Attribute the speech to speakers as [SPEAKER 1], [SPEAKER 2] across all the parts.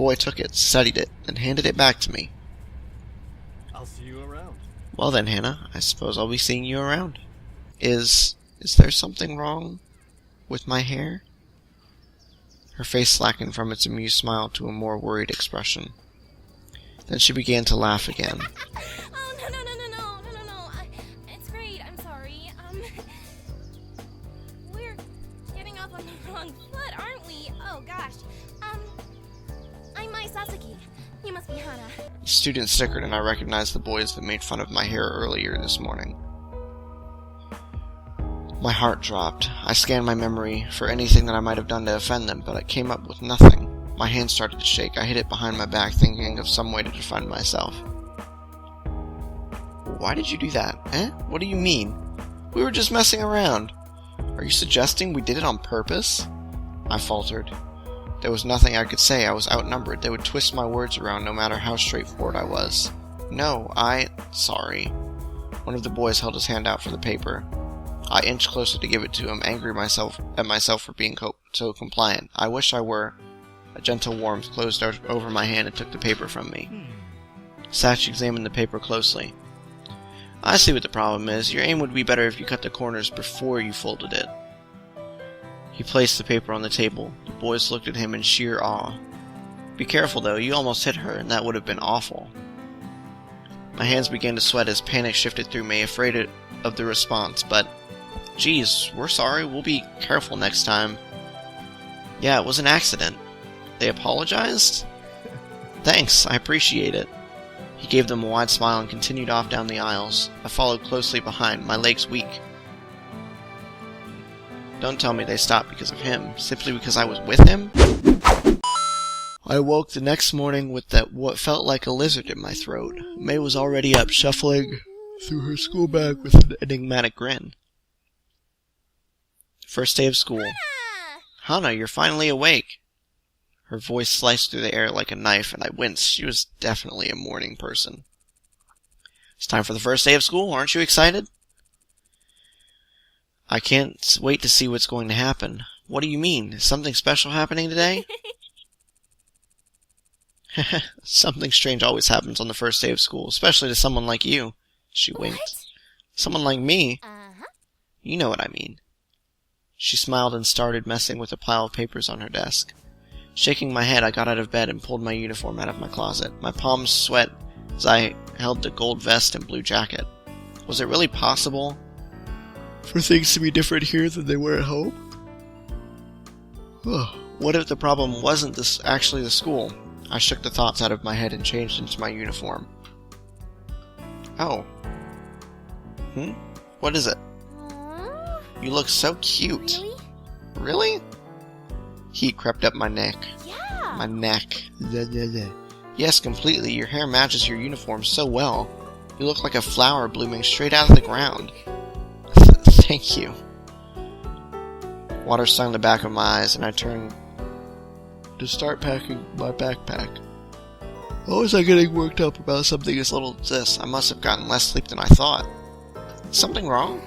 [SPEAKER 1] boy took it, studied it, and handed it back to me.
[SPEAKER 2] I'll see you around.
[SPEAKER 1] Well then, Hannah, I suppose I'll be seeing you around. Is there something wrong with my hair? Her face slackened from its amused smile to a more worried expression. Then she began to laugh again.
[SPEAKER 3] Oh, no. It's great. I'm sorry. We're getting off on the wrong foot, aren't we? Oh, gosh. I'm Mai Sasaki. You must be Hana.
[SPEAKER 1] The student snickered, and I recognized the boys that made fun of my hair earlier this morning. My heart dropped. I scanned my memory for anything that I might have done to offend them, but I came up with nothing. My hand started to shake. I hid it behind my back, thinking of some way to defend myself. Why did you do that? What do you mean? We were just messing around. Are you suggesting we did it on purpose? I faltered. There was nothing I could say. I was outnumbered. They would twist my words around no matter how straightforward I was. No, sorry. One of the boys held his hand out for the paper. I inched closer to give it to him, angry at myself for being so compliant. I wish I were. A gentle warmth closed over my hand and took the paper from me. Satch examined the paper closely. I see what the problem is. Your aim would be better if you cut the corners before you folded it. He placed the paper on the table. The boys looked at him in sheer awe. Be careful, though. You almost hit her, and that would have been awful. My hands began to sweat as panic shifted through me, afraid of the response, but... Geez, we're sorry. We'll be careful next time. Yeah, it was an accident. They apologized? Thanks, I appreciate it. He gave them a wide smile and continued off down the aisles. I followed closely behind, my legs weak. Don't tell me they stopped because of him, simply because I was with him? I woke the next morning with what felt like a lizard in my throat. May was already up, shuffling through her school bag with an enigmatic grin. First day of school. Hana, you're finally awake. Her voice sliced through the air like a knife, and I winced. She was definitely a morning person. It's time for the first day of school. Aren't you excited? I can't wait to see what's going to happen. What do you mean? Is something special happening today? Something strange always happens on the first day of school, especially to someone like you. She winked.
[SPEAKER 3] What?
[SPEAKER 1] Someone like me?
[SPEAKER 3] Uh-huh.
[SPEAKER 1] You know what I mean. She smiled and started messing with a pile of papers on her desk. Shaking my head, I got out of bed and pulled my uniform out of my closet. My palms sweat as I held the gold vest and blue jacket. Was it really possible for things to be different here than they were at home? What if the problem wasn't actually the school? I shook the thoughts out of my head and changed into my uniform. Oh. What is it? You look so cute.
[SPEAKER 3] Really?
[SPEAKER 1] Really? Heat crept up my neck.
[SPEAKER 3] Yeah.
[SPEAKER 1] My neck. Yes, completely. Your hair matches your uniform so well. You look like a flower blooming straight out of the ground. Thank you. Water stung the back of my eyes, and I turned to start packing my backpack. Why was I getting worked up about something as little as this? I must have gotten less sleep than I thought. Something wrong?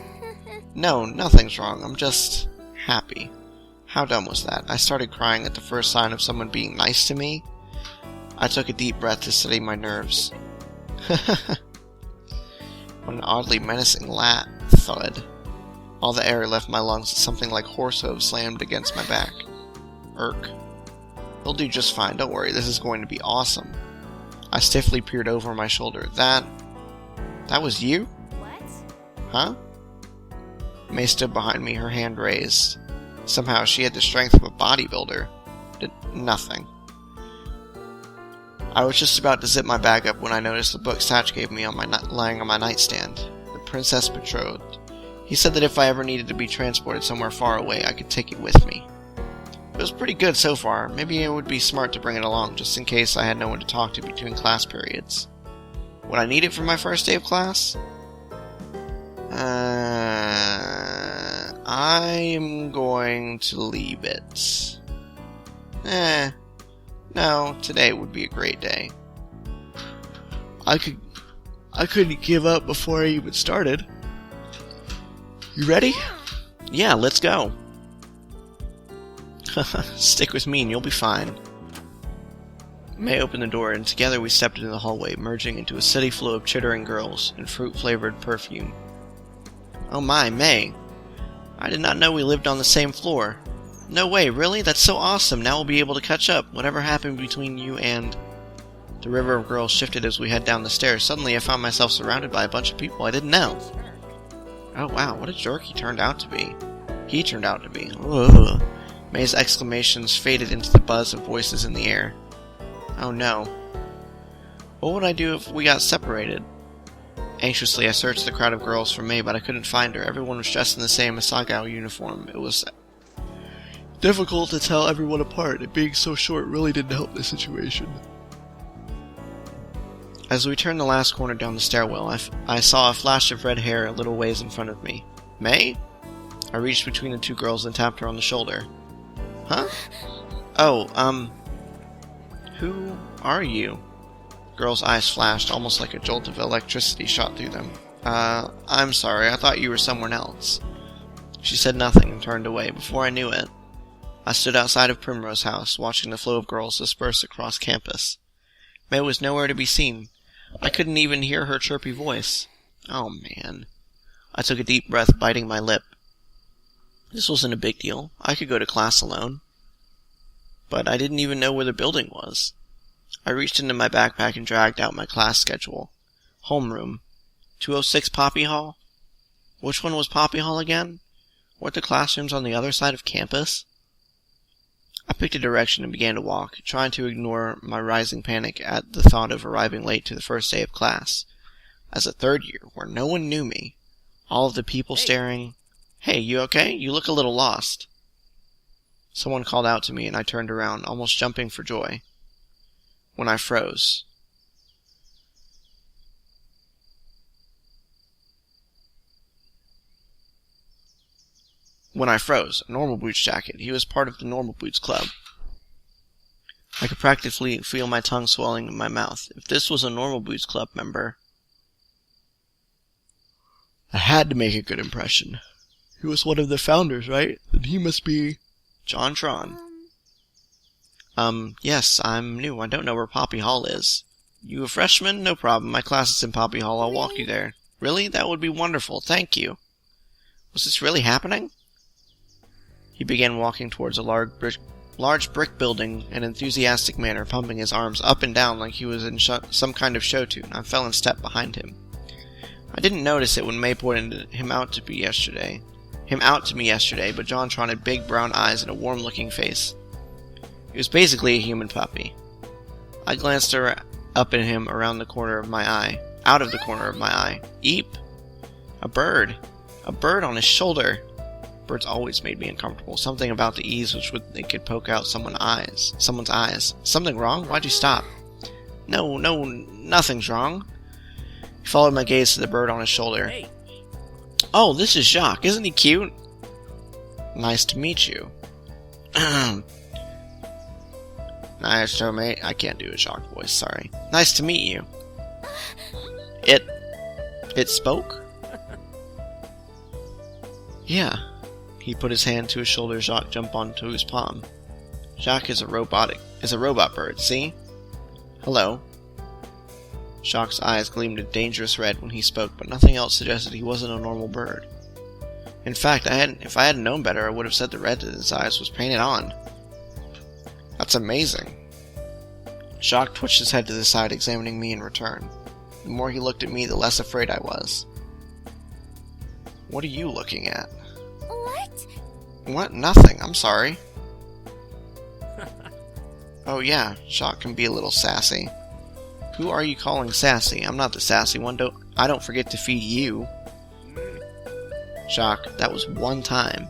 [SPEAKER 1] No, nothing's wrong. I'm just happy. How dumb was that? I started crying at the first sign of someone being nice to me. I took a deep breath to steady my nerves. What an oddly menacing thud. All the air left my lungs as something like horse hooves slammed against my back. Irk. He'll do just fine, don't worry, this is going to be awesome. I stiffly peered over my shoulder. That was you?
[SPEAKER 3] What?
[SPEAKER 1] Huh? May stood behind me, her hand raised. Somehow she had the strength of a bodybuilder. Did nothing. I was just about to zip my bag up when I noticed the book Satch gave me lying on my nightstand. The Princess Betrothed. He said that if I ever needed to be transported somewhere far away, I could take it with me. It was pretty good so far. Maybe it would be smart to bring it along, just in case I had no one to talk to between class periods. Would I need it for my first day of class? I'm going to leave it. No, today would be a great day. I couldn't give up before I even started. You ready? Yeah, let's go. Stick with me and you'll be fine. May opened the door, and together we stepped into the hallway, merging into a city flow of chittering girls and fruit-flavored perfume. Oh my, May! I did not know we lived on the same floor. No way, really? That's so awesome! Now we'll be able to catch up. Whatever happened between you and... The river of girls shifted as we head down the stairs. Suddenly I found myself surrounded by a bunch of people I didn't know. Oh wow, what a jerk he turned out to be. He turned out to be. Ugh. May's exclamations faded into the buzz of voices in the air. Oh no. What would I do if we got separated? Anxiously, I searched the crowd of girls for May, but I couldn't find her. Everyone was dressed in the same Asagao uniform. It was difficult to tell everyone apart, and being so short really didn't help the situation. As we turned the last corner down the stairwell, I saw a flash of red hair a little ways in front of me. May? I reached between the two girls and tapped her on the shoulder. Huh? Oh, who are you? The girl's eyes flashed, almost like a jolt of electricity shot through them. I'm sorry, I thought you were someone else. She said nothing and turned away. Before I knew it, I stood outside of Primrose House, watching the flow of girls disperse across campus. May was nowhere to be seen. I couldn't even hear her chirpy voice. Oh man. I took a deep breath, biting my lip. This wasn't a big deal. I could go to class alone. But I didn't even know where the building was. I reached into my backpack and dragged out my class schedule. Homeroom. 206 Poppy Hall? Which one was Poppy Hall again? Weren't the classrooms on the other side of campus? I picked a direction and began to walk, trying to ignore my rising panic at the thought of arriving late to the first day of class. As a third year, where no one knew me, all of the people staring. Hey, you okay? You look a little lost. Someone called out to me, and I turned around, almost jumping for joy. When I froze. A Normal Boots jacket. He was part of the Normal Boots Club. I could practically feel my tongue swelling in my mouth. If this was a Normal Boots Club member, I had to make a good impression. He was one of the founders, right? Then he must be John Tron. Yes, I'm new. I don't know where Poppy Hall is. You a freshman? No problem. My class is in Poppy Hall. I'll walk you there. Really? That would be wonderful. Thank you. Was this really happening? He began walking towards a large brick building in an enthusiastic manner, pumping his arms up and down like he was in some kind of show tune. I fell in step behind him. I didn't notice it when May pointed him out to me yesterday, but John Tron had big brown eyes and a warm-looking face. He was basically a human puppy. I glanced up at him out of the corner of my eye. Eep! A bird on his shoulder. Birds always made me uncomfortable. Something about the ease which they could poke out someone's eyes. Something wrong? Why'd you stop? No, nothing's wrong. He followed my gaze to the bird on his shoulder.
[SPEAKER 2] Hey.
[SPEAKER 1] Oh, this is Jacques. Isn't he cute? Nice to meet you. Nice to meet... I can't do a Jacques voice, sorry. Nice to meet you. It spoke? Yeah. He put his hand to his shoulder. Jacques jumped onto his palm. Jacques is a robot bird, see? Hello. Jacques' eyes gleamed a dangerous red when he spoke, but nothing else suggested he wasn't a normal bird. In fact, if I hadn't known better, I would have said the red in his eyes was painted on. That's amazing. Jacques twitched his head to the side, examining me in return. The more he looked at me, the less afraid I was. What are you looking at?
[SPEAKER 3] What?
[SPEAKER 1] What? Nothing. I'm sorry. Oh yeah, Jacques can be a little sassy. Who are you calling sassy? I'm not the sassy one. I don't forget to feed you. Jacques, that was one time.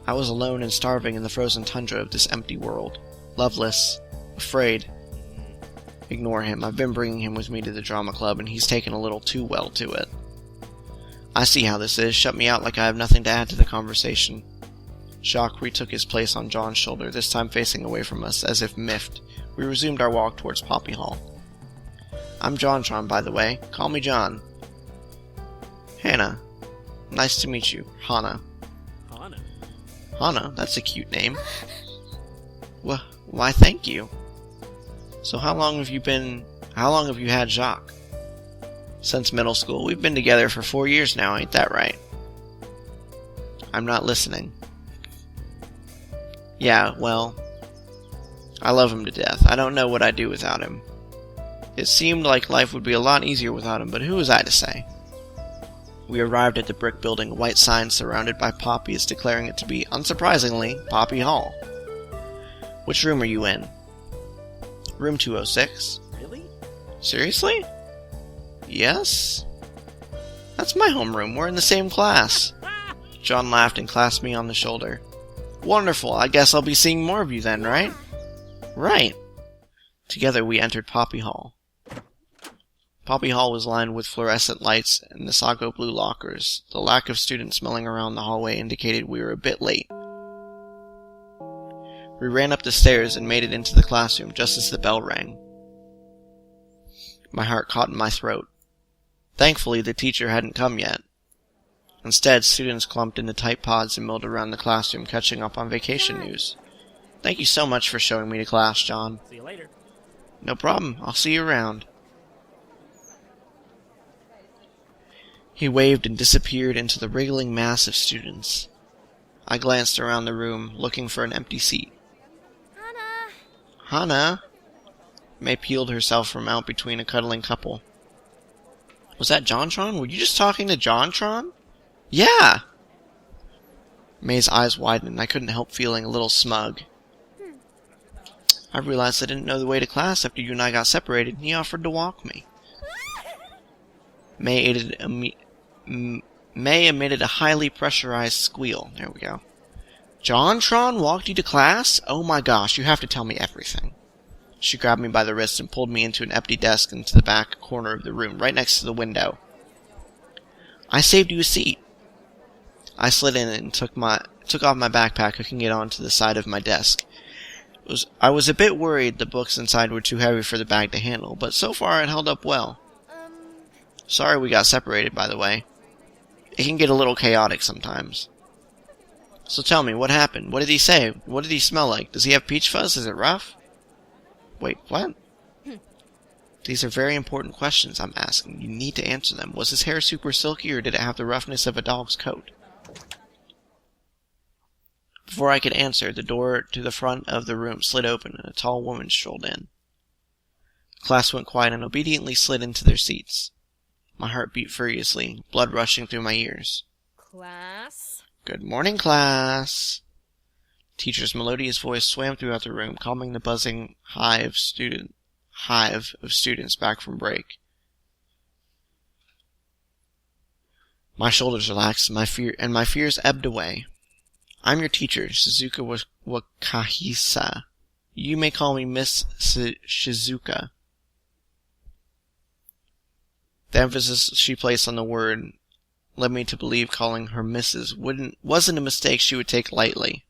[SPEAKER 1] I was alone and starving in the frozen tundra of this empty world. Loveless. Afraid. Ignore him. I've been bringing him with me to the drama club, and he's taken a little too well to it. I see how this is. Shut me out like I have nothing to add to the conversation. Jacques retook his place on John's shoulder, this time facing away from us, as if miffed. We resumed our walk towards Poppy Hall. I'm John Tron, by the way. Call me John. Hannah. Nice to meet you. Hannah. Hannah? That's a cute name. Why, thank you. So how long have you had Jacques? Since middle school. We've been together for 4 years now, ain't that right? I'm not listening. Yeah, well, I love him to death. I don't know what I'd do without him. It seemed like life would be a lot easier without him, but who was I to say? We arrived at the brick building, a white sign surrounded by poppies declaring it to be, unsurprisingly, Poppy Hall. Which room are you in? Room 206.
[SPEAKER 2] Really?
[SPEAKER 1] Seriously? Yes? That's my homeroom. We're in the same class. John laughed and clasped me on the shoulder. Wonderful. I guess I'll be seeing more of you then, right? Right. Together we entered Poppy Hall. Poppy Hall was lined with fluorescent lights and Asagao blue lockers. The lack of students milling around the hallway indicated we were a bit late. We ran up the stairs and made it into the classroom just as the bell rang. My heart caught in my throat. Thankfully, the teacher hadn't come yet. Instead, students clumped into tight pods and milled around the classroom, catching up on vacation news. Thank you so much for showing me to class, John.
[SPEAKER 2] See you later.
[SPEAKER 1] No problem. I'll see you around. He waved and disappeared into the wriggling mass of students. I glanced around the room, looking for an empty seat.
[SPEAKER 3] Hana!
[SPEAKER 1] Hana? May peeled herself from out between a cuddling couple. Was that JonTron? Were you just talking to JonTron? Yeah! May's eyes widened and I couldn't help feeling a little smug. I realized I didn't know the way to class after you and I got separated, and he offered to walk me. May emitted a highly pressurized squeal. There we go. JonTron walked you to class? Oh my gosh, you have to tell me everything. She grabbed me by the wrist and pulled me into an empty desk into the back corner of the room, right next to the window. I saved you a seat. I slid in and took off my backpack, hooking it onto the side of my desk. I was a bit worried the books inside were too heavy for the bag to handle, but so far it held up well. Sorry we got separated, by the way. It can get a little chaotic sometimes. So tell me, what happened? What did he say? What did he smell like? Does he have peach fuzz? Is it rough? Wait, what? These are very important questions I'm asking. You need to answer them. Was his hair super silky, or did it have the roughness of a dog's coat? Before I could answer, the door to the front of the room slid open, and a tall woman strolled in. The class went quiet and obediently slid into their seats. My heart beat furiously, blood rushing through my ears.
[SPEAKER 3] Class?
[SPEAKER 1] Good morning, class. Teacher's melodious voice swam throughout the room, calming the buzzing hive of students back from break. My shoulders relaxed, and my fears ebbed away. I'm your teacher, Shizuka Wakahisa. You may call me Miss Shizuka. The emphasis she placed on the word led me to believe calling her Mrs. wasn't a mistake she would take lightly.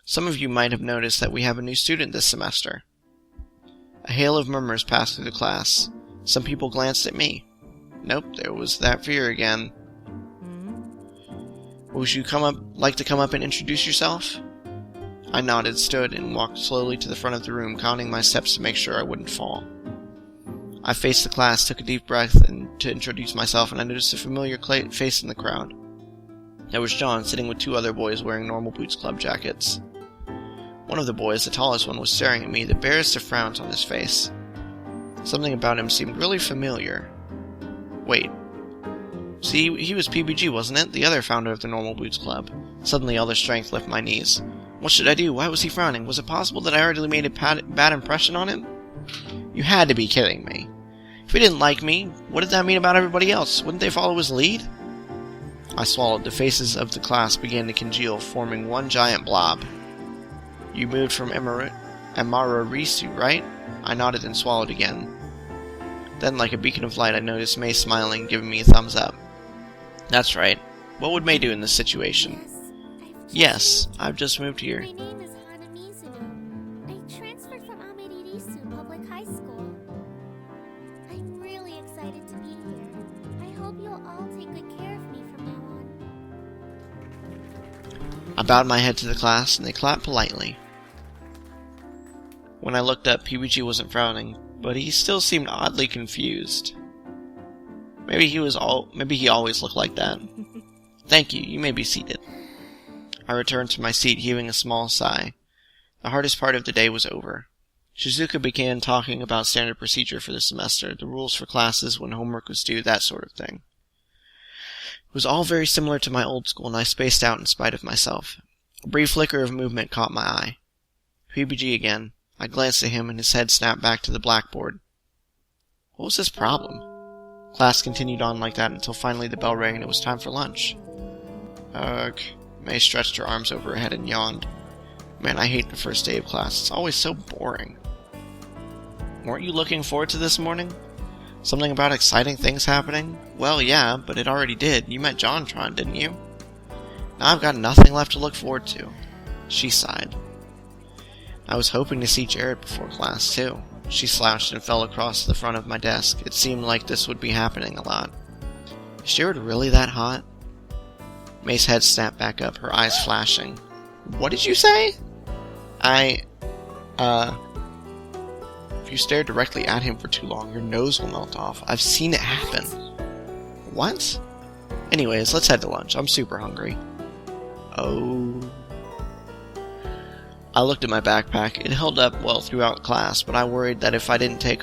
[SPEAKER 1] Some of you might have noticed that we have a new student this semester. A hail of murmurs passed through the class. Some people glanced at me. Nope, there was that fear again. Would you like to come up and introduce yourself? I nodded, stood, and walked slowly to the front of the room, counting my steps to make sure I wouldn't fall. I faced the class, took a deep breath to introduce myself, and I noticed a familiar face in the crowd. There was John, sitting with two other boys wearing Normal Boots Club jackets. One of the boys, the tallest one, was staring at me, the barest of frowns on his face. Something about him seemed really familiar. Wait. See, he was PBG, wasn't it? The other founder of the Normal Boots Club. Suddenly all the strength left my knees. What should I do? Why was he frowning? Was it possible that I already made a bad impression on him? You had to be kidding me. If he didn't like me, what did that mean about everybody else? Wouldn't they follow his lead? I swallowed. The faces of the class began to congeal, forming one giant blob. You moved from Amararisu, right? I nodded and swallowed again. Then, like a beacon of light, I noticed May smiling, giving me a thumbs up. That's right. What would May do in this situation? Yes, I've just moved here.
[SPEAKER 3] My name is Hana Mizuno. I transferred from Amaririsu Public High School. I'm really excited to be here. I hope you'll all take good care of me from now on.
[SPEAKER 1] I bowed my head to the class, and they clapped politely. When I looked up, PBG wasn't frowning, but he still seemed oddly confused. Maybe he always looked like that. Thank you, you may be seated. I returned to my seat, heaving a small sigh. The hardest part of the day was over. Shizuka began talking about standard procedure for the semester, the rules for classes, when homework was due, that sort of thing. It was all very similar to my old school, and I spaced out in spite of myself. A brief flicker of movement caught my eye. PBG again. I glanced at him, and his head snapped back to the blackboard. What was his problem? Class continued on like that until finally the bell rang and it was time for lunch. Ugh. May stretched her arms over her head and yawned. Man, I hate the first day of class. It's always so boring. Weren't you looking forward to this morning? Something about exciting things happening? Well, yeah, but it already did. You met JonTron, didn't you? Now I've got nothing left to look forward to. She sighed. I was hoping to see Jared before class, too. She slouched and fell across the front of my desk. It seemed like this would be happening a lot. Is Jared really that hot? May's head snapped back up, her eyes flashing. What did you say? If you stare directly at him for too long, your nose will melt off. I've seen it happen. What? Anyways, let's head to lunch. I'm super hungry. Oh. I looked at my backpack. It held up well throughout class, but I worried that if I didn't take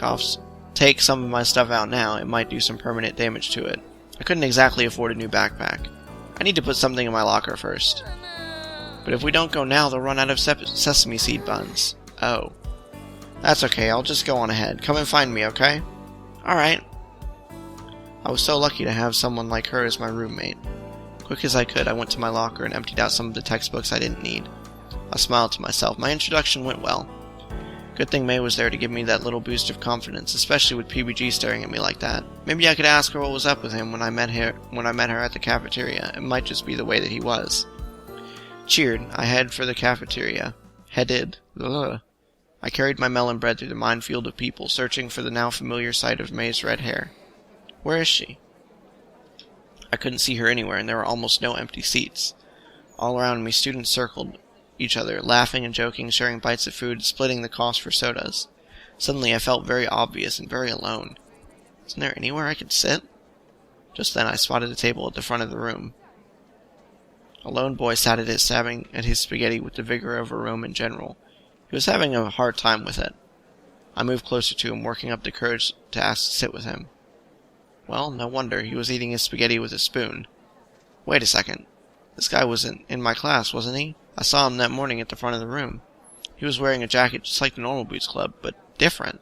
[SPEAKER 1] some of my stuff out now, it might do some permanent damage to it. I couldn't exactly afford a new backpack. I need to put something in my locker first. But if we don't go now, they'll run out of sesame seed buns. Oh. That's okay, I'll just go on ahead. Come and find me, okay? Alright. I was so lucky to have someone like her as my roommate. Quick as I could, I went to my locker and emptied out some of the textbooks I didn't need. I smiled to myself. My introduction went well. Good thing May was there to give me that little boost of confidence, especially with PBG staring at me like that. Maybe I could ask her what was up with him when I met her at the cafeteria. It might just be the way that he was. Cheered, I headed for the cafeteria. Ugh. I carried my melon bread through the minefield of people, searching for the now familiar sight of May's red hair. Where is she? I couldn't see her anywhere, and there were almost no empty seats. All around me, students circled each other, laughing and joking, sharing bites of food, splitting the cost for sodas. Suddenly I felt very obvious and very alone. Isn't there anywhere I could sit? Just then I spotted a table at the front of the room. A lone boy sat at it, stabbing at his spaghetti with the vigor of a Roman general. He was having a hard time with it. I moved closer to him, working up the courage to ask to sit with him. Well, no wonder. He was eating his spaghetti with a spoon. Wait a second. This guy wasn't in my class, wasn't he? I saw him that morning at the front of the room. He was wearing a jacket just like the Normal Boots Club, but different.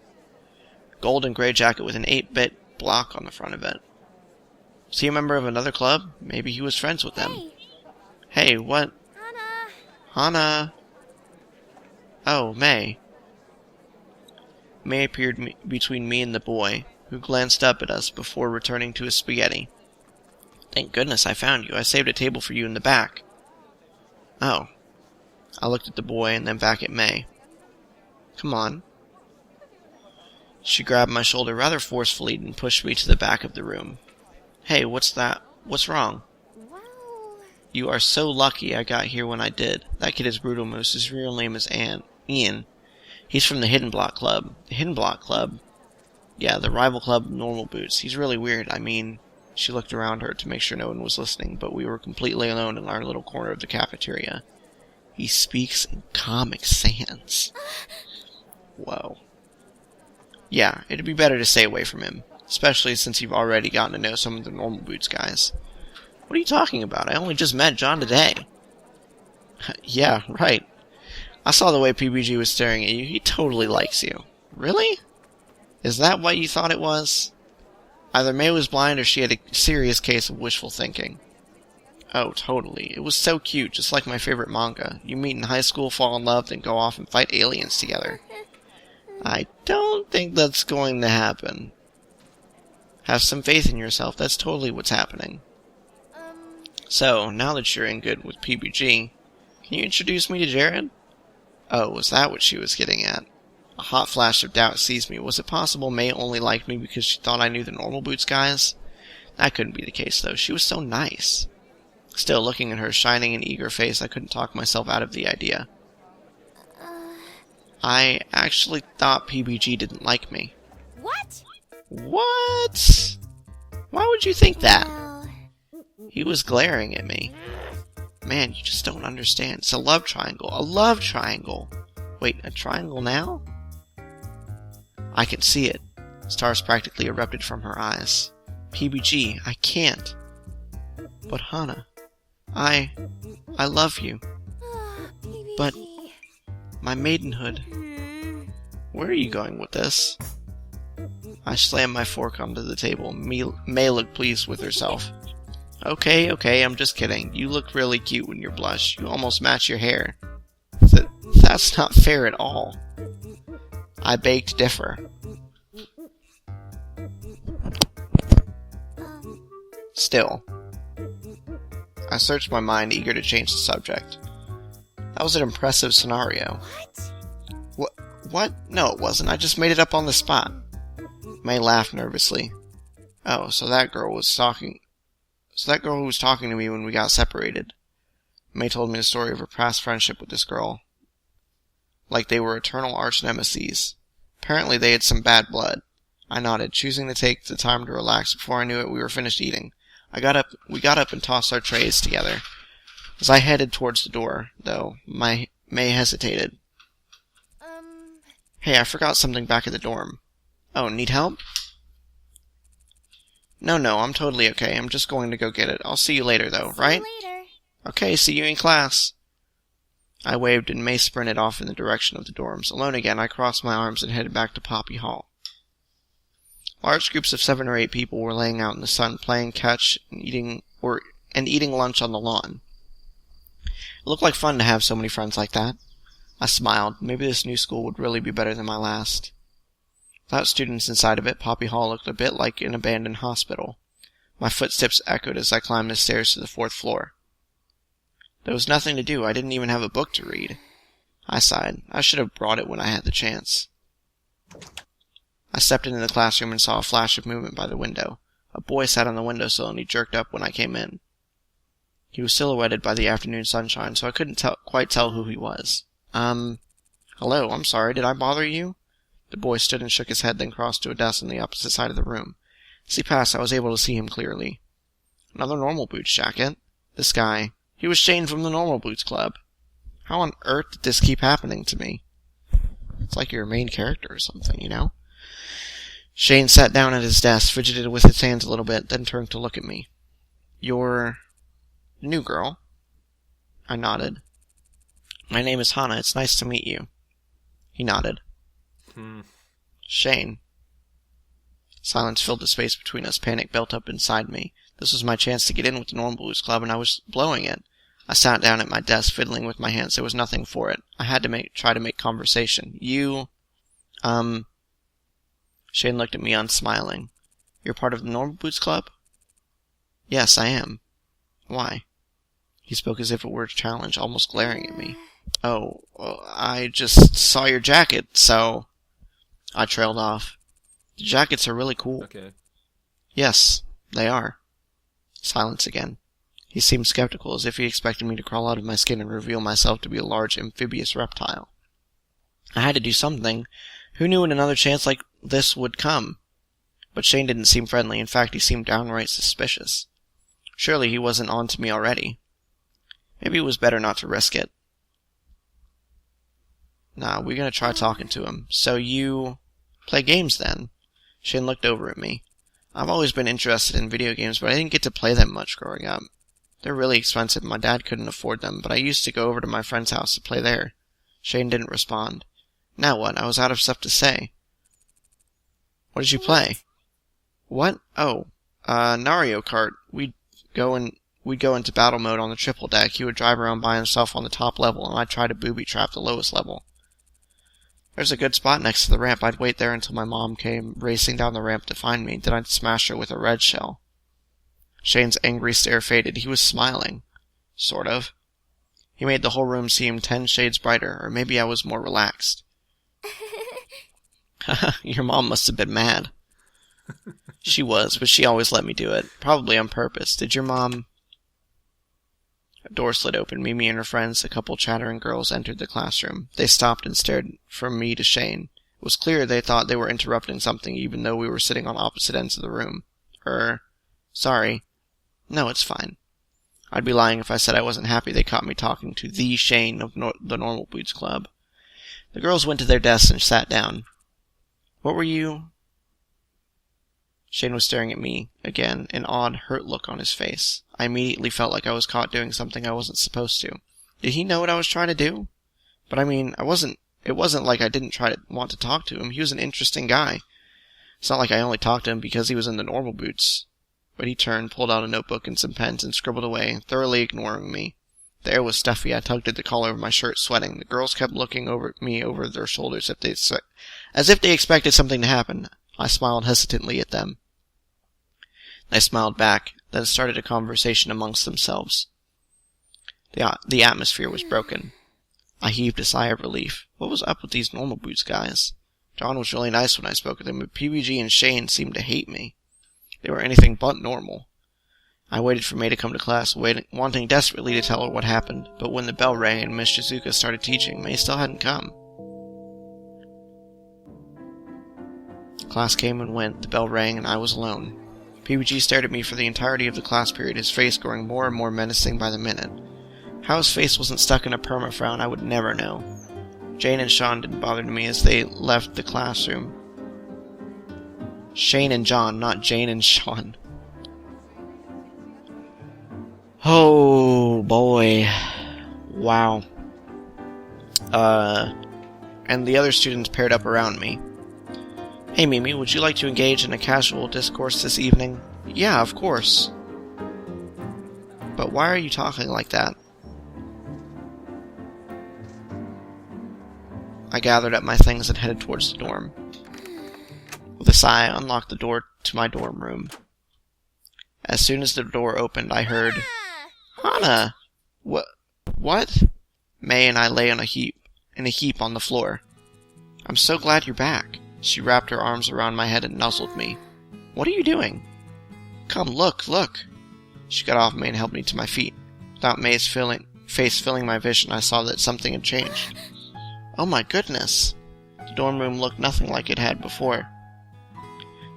[SPEAKER 1] Gold and gray jacket with an 8-bit block on the front of it. Was he a member of another club? Maybe he was friends with them. Hey, what? Hana! Oh, May. May appeared between me and the boy, who glanced up at us before returning to his spaghetti. Thank goodness I found you. I saved a table for you in the back. Oh. I looked at the boy and then back at May. Come on. She grabbed my shoulder rather forcefully and pushed me to the back of the room. Hey, what's that? What's wrong?
[SPEAKER 3] Well...
[SPEAKER 1] You are so lucky I got here when I did. That kid is Brutal Moose. His real name is Ian. He's from the Hidden Block Club. The Hidden Block Club? Yeah, the rival club of Normal Boots. He's really weird. I mean, she looked around her to make sure no one was listening, but we were completely alone in our little corner of the cafeteria. He speaks in Comic Sans. Whoa. Yeah, it'd be better to stay away from him, especially since you've already gotten to know some of the Normal Boots guys. What are you talking about? I only just met John today. Yeah, right. I saw the way PBG was staring at you. He totally likes you. Really? Is that what you thought it was? Either May was blind or she had a serious case of wishful thinking. Oh, totally. It was so cute, just like my favorite manga. You meet in high school, fall in love, then go off and fight aliens together. I don't think that's going to happen. Have some faith in yourself. That's totally what's happening. So, now that you're in good with PBG, can you introduce me to Jared? Oh, was that what she was getting at? A hot flash of doubt seized me. Was it possible May only liked me because she thought I knew the Normal Boots guys? That couldn't be the case, though. She was so nice. Still, looking at her shining and eager face, I couldn't talk myself out of the idea. I actually thought PBG didn't like me.
[SPEAKER 3] What?
[SPEAKER 1] What? Why would you think that?
[SPEAKER 3] Well,
[SPEAKER 1] He was glaring at me. Man, you just don't understand. It's a love triangle. A love triangle. Wait, a triangle now? I can see it. Stars practically erupted from her eyes. PBG, I can't. But Hana, I love you.
[SPEAKER 3] PBG.
[SPEAKER 1] But my maidenhood.
[SPEAKER 3] Hmm.
[SPEAKER 1] Where are you going with this? I slammed my fork onto the table. May looked pleased with herself. Okay, I'm just kidding. You look really cute when you blush. You almost match your hair. That's not fair at all. I beg to differ. Still, I searched my mind, eager to change the subject. That was an impressive scenario.
[SPEAKER 3] What?
[SPEAKER 1] What? No, it wasn't. I just made it up on the spot. May laughed nervously. Oh, so that girl who was talking to me when we got separated. May told me the story of her past friendship with this girl. Like they were eternal arch nemeses. Apparently they had some bad blood. I nodded, choosing to take the time to relax. Before I knew it, we were finished eating. We got up and tossed our trays together. As I headed towards the door, though, May hesitated. Hey, I forgot something back at the dorm. Oh, need help? No, I'm totally okay. I'm just going to go get it. I'll see you later, though, right?
[SPEAKER 3] See you later.
[SPEAKER 1] Okay, see you in class. I waved and May sprinted off in the direction of the dorms. Alone again, I crossed my arms and headed back to Poppy Hall. Large groups of 7 or 8 people were laying out in the sun, playing catch and eating lunch on the lawn. It looked like fun to have so many friends like that. I smiled. Maybe this new school would really be better than my last. Without students inside of it, Poppy Hall looked a bit like an abandoned hospital. My footsteps echoed as I climbed the stairs to the 4th floor. There was nothing to do. I didn't even have a book to read. I sighed. I should have brought it when I had the chance. I stepped into the classroom and saw a flash of movement by the window. A boy sat on the windowsill and he jerked up when I came in. He was silhouetted by the afternoon sunshine, so I couldn't quite tell who he was. Hello, I'm sorry, did I bother you? The boy stood and shook his head, then crossed to a desk on the opposite side of the room. As he passed, I was able to see him clearly. Another Normal Boots jacket. This guy, he was Shane from the Normal Boots Club. How on earth did this keep happening to me? It's like you're a main character or something, you know? Shane sat down at his desk, fidgeted with his hands a little bit, then turned to look at me. You're the new girl? I nodded. My name is Hana. It's nice to meet you. He nodded. Shane. Silence filled the space between us. Panic built up inside me. This was my chance to get in with the Normal Blues Club, and I was blowing it. I sat down at my desk, fiddling with my hands. There was nothing for it. I had to try to make conversation. Shane looked at me, unsmiling. You're part of the Normal Boots Club? Yes, I am. Why? He spoke as if it were a challenge, almost glaring at me. Oh, well, I just saw your jacket, so... I trailed off. The jackets are really cool.
[SPEAKER 2] Okay.
[SPEAKER 1] Yes, they are. Silence again. He seemed skeptical, as if he expected me to crawl out of my skin and reveal myself to be a large amphibious reptile. I had to do something. Who knew when another chance like this would come? But Shane didn't seem friendly. In fact, he seemed downright suspicious. Surely he wasn't on to me already. Maybe it was better not to risk it. Nah, we're gonna try talking to him. So you play games then? Shane looked over at me. I've always been interested in video games, but I didn't get to play them much growing up. They're really expensive. My dad couldn't afford them, but I used to go over to my friend's house to play there. Shane didn't respond. Now what? I was out of stuff to say. What did you play? What? Oh, Mario Kart. We'd go into battle mode on the triple deck. He would drive around by himself on the top level, and I'd try to booby trap the lowest level. There's a good spot next to the ramp. I'd wait there until my mom came racing down the ramp to find me. Then I'd smash her with a red shell. Shane's angry stare faded. He was smiling. Sort of. He made the whole room seem 10 shades brighter, or maybe I was more relaxed. Your mom must have been mad. She was, but she always let me do it. Probably on purpose. Did your mom... A door slid open. Mimi and her friends, a couple chattering girls, entered the classroom. They stopped and stared from me to Shane. It was clear they thought they were interrupting something, even though we were sitting on opposite ends of the room. Sorry. No, it's fine. I'd be lying if I said I wasn't happy they caught me talking to the Shane of the Normal Boots Club. The girls went to their desks and sat down. What were you... Shane was staring at me again, an odd, hurt look on his face. I immediately felt like I was caught doing something I wasn't supposed to. Did he know what I was trying to do? But I mean, it wasn't like I didn't want to talk to him. He was an interesting guy. It's not like I only talked to him because he was in the Normal Boots. But he turned, pulled out a notebook and some pens, and scribbled away, thoroughly ignoring me. The air was stuffy. I tugged at the collar of my shirt, sweating. The girls kept looking over at me over their shoulders as if they expected something to happen. I smiled hesitantly at them. They smiled back, then started a conversation amongst themselves. The atmosphere was broken. I heaved a sigh of relief. What was up with these Normal Boots guys? John was really nice when I spoke with him, but PBG and Shane seemed to hate me. They were anything but normal. I waited for May to come to class, wanting desperately to tell her what happened, but when the bell rang and Miss Shizuka started teaching, May still hadn't come. Class came and went, the bell rang, and I was alone. PBG stared at me for the entirety of the class period, his face growing more and more menacing by the minute. How his face wasn't stuck in a perma-frown, I would never know. Jane and Sean didn't bother me as they left the classroom. Shane and John, not Jane and Sean. Oh, boy. Wow. And the other students paired up around me. Hey, Mimi, would you like to engage in a casual discourse this evening? Yeah, of course. But why are you talking like that? I gathered up my things and headed towards the dorm. With a sigh, I unlocked the door to my dorm room. As soon as the door opened, I heard, Hana! What? May and I lay in a heap on the floor. I'm so glad you're back. She wrapped her arms around my head and nuzzled me. What are you doing? Come, look. She got off me and helped me to my feet. Without May's face filling my vision, I saw that something had changed. Oh my goodness! The dorm room looked nothing like it had before.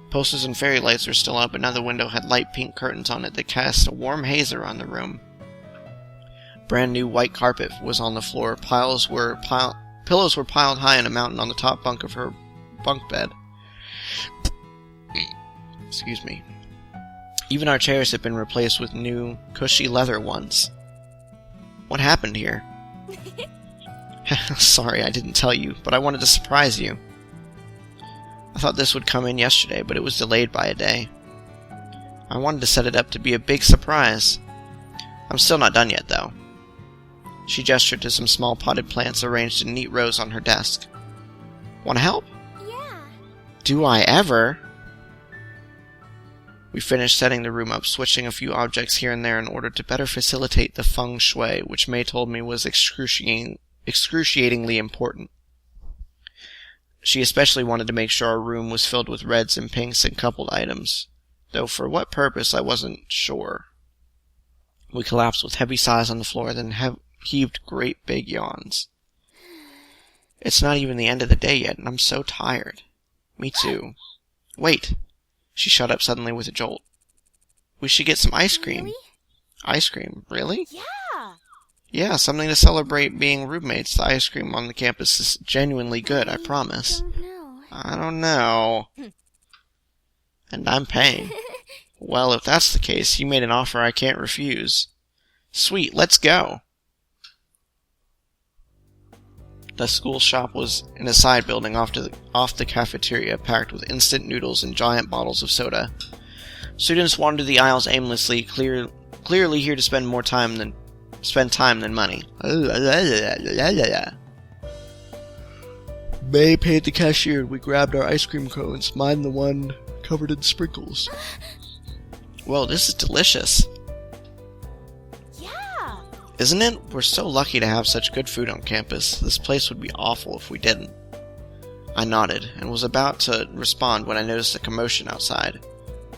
[SPEAKER 1] Posters and fairy lights were still up, and another window had light pink curtains on it that cast a warm haze around the room. Brand new white carpet was on the floor. Pillows were piled high in a mountain on the top bunk of her bunk bed. Excuse me. Even our chairs had been replaced with new, cushy leather ones. What happened here? Sorry, I didn't tell you, but I wanted to surprise you. I thought this would come in yesterday, but it was delayed by a day. I wanted to set it up to be a big surprise. I'm still not done yet, though. She gestured to some small potted plants arranged in neat rows on her desk. Want to help?
[SPEAKER 3] Yeah.
[SPEAKER 1] Do I ever? We finished setting the room up, switching a few objects here and there in order to better facilitate the feng shui, which May told me was excruciatingly important. She especially wanted to make sure our room was filled with reds and pinks and coupled items, though for what purpose I wasn't sure. We collapsed with heavy sighs on the floor, then heaved great big yawns. It's not even the end of the day yet, and I'm so tired. Me too. Wait! She shut up suddenly with a jolt. We should get some ice cream.
[SPEAKER 3] Really?
[SPEAKER 1] Ice cream? Really?
[SPEAKER 3] Yeah.
[SPEAKER 1] Yeah, something to celebrate being roommates. The ice cream on the campus is genuinely good, I promise. I don't know. And I'm paying. Well, if that's the case, you made an offer I can't refuse. Sweet, let's go. The school shop was in a side building off the cafeteria, packed with instant noodles and giant bottles of soda. Students wandered the aisles aimlessly, clearly here to spend time than money. May paid the cashier and we grabbed our ice cream cones, mine the one covered in sprinkles. Whoa, this is delicious.
[SPEAKER 3] Yeah.
[SPEAKER 1] Isn't it? We're so lucky to have such good food on campus. This place would be awful if we didn't. I nodded and was about to respond when I noticed a commotion outside.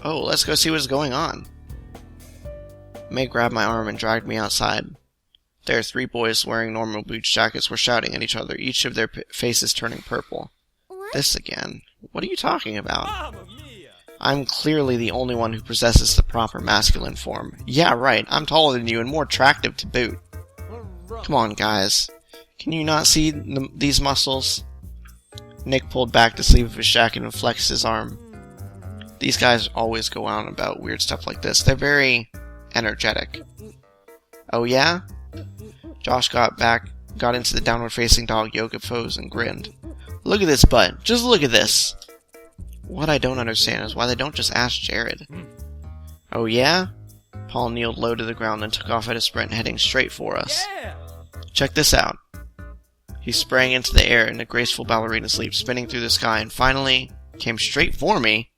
[SPEAKER 1] Oh, let's go see what's going on. May grabbed my arm and dragged me outside. There, 3 boys wearing normal boots jackets were shouting at each other, each of their faces turning purple.
[SPEAKER 3] What?
[SPEAKER 1] This again. What are you talking about?
[SPEAKER 2] Mamma mia!
[SPEAKER 1] I'm clearly the only one who possesses the proper masculine form. Yeah, right, I'm taller than you and more attractive to boot. Come on, guys. Can you not see these muscles? Nick pulled back the sleeve of his jacket and flexed his arm. These guys always go on about weird stuff like this. They're very energetic. Oh yeah? Josh got into the downward-facing dog yoga pose and grinned. Look at this butt. Just look at this. What I don't understand is why they don't just ask Jared. Oh yeah? Paul kneeled low to the ground and took off at a sprint, heading straight for us.
[SPEAKER 2] Yeah!
[SPEAKER 1] Check this out. He sprang into the air in a graceful ballerina leap, spinning through the sky, and finally came straight for me.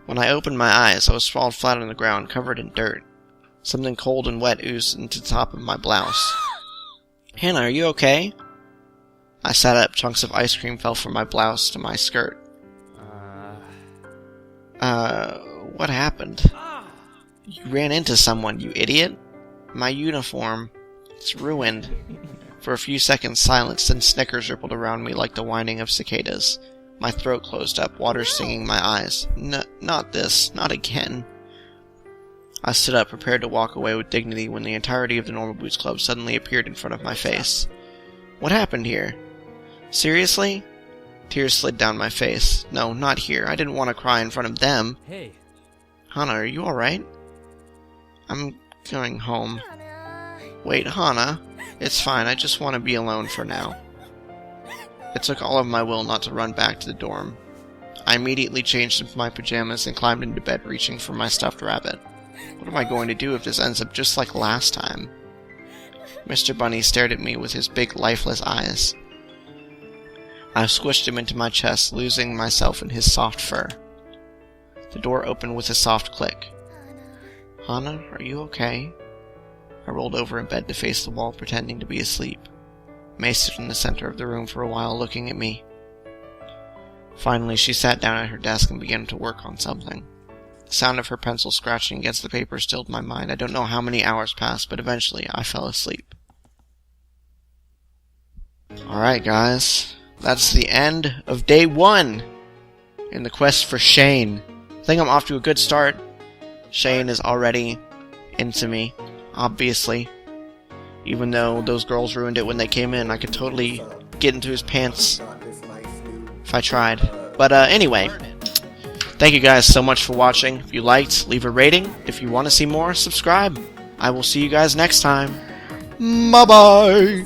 [SPEAKER 1] When I opened my eyes, I was sprawled flat on the ground, covered in dirt. Something cold and wet oozed into the top of my blouse. Hannah, are you okay? I sat up. Chunks of ice cream fell from my blouse to my skirt. What happened? You ran into someone, you idiot. My uniform. It's ruined. For a few seconds, silence, then snickers rippled around me like the whining of cicadas. My throat closed up, water stinging my eyes. Not this. Not again. I stood up, prepared to walk away with dignity, when the entirety of the Normal Boots Club suddenly appeared in front of my face. What happened here? Seriously? Tears slid down my face. No, not here. I didn't want to cry in front of them.
[SPEAKER 2] Hey.
[SPEAKER 1] Hana, are you alright? I'm going home.
[SPEAKER 3] Hana.
[SPEAKER 1] Wait, Hana? It's fine. I just want to be alone for now. It took all of my will not to run back to the dorm. I immediately changed into my pajamas and climbed into bed, reaching for my stuffed rabbit. What am I going to do if this ends up just like last time? Mr. Bunny stared at me with his big, lifeless eyes. I squished him into my chest, losing myself in his soft fur. The door opened with a soft click.
[SPEAKER 3] Hana.
[SPEAKER 1] Hana, are you okay? I rolled over in bed to face the wall, pretending to be asleep. May stood in the center of the room for a while, looking at me. Finally, she sat down at her desk and began to work on something. The sound of her pencil scratching against the paper stilled my mind. I don't know how many hours passed, but eventually I fell asleep. Alright, guys. That's the end of day 1 in the quest for Shane. I think I'm off to a good start. Shane is already into me, obviously. Even though those girls ruined it when they came in, I could totally get into his pants if I tried. But anyway, thank you guys so much for watching. If you liked, leave a rating. If you want to see more, subscribe. I will see you guys next time. Bye-bye!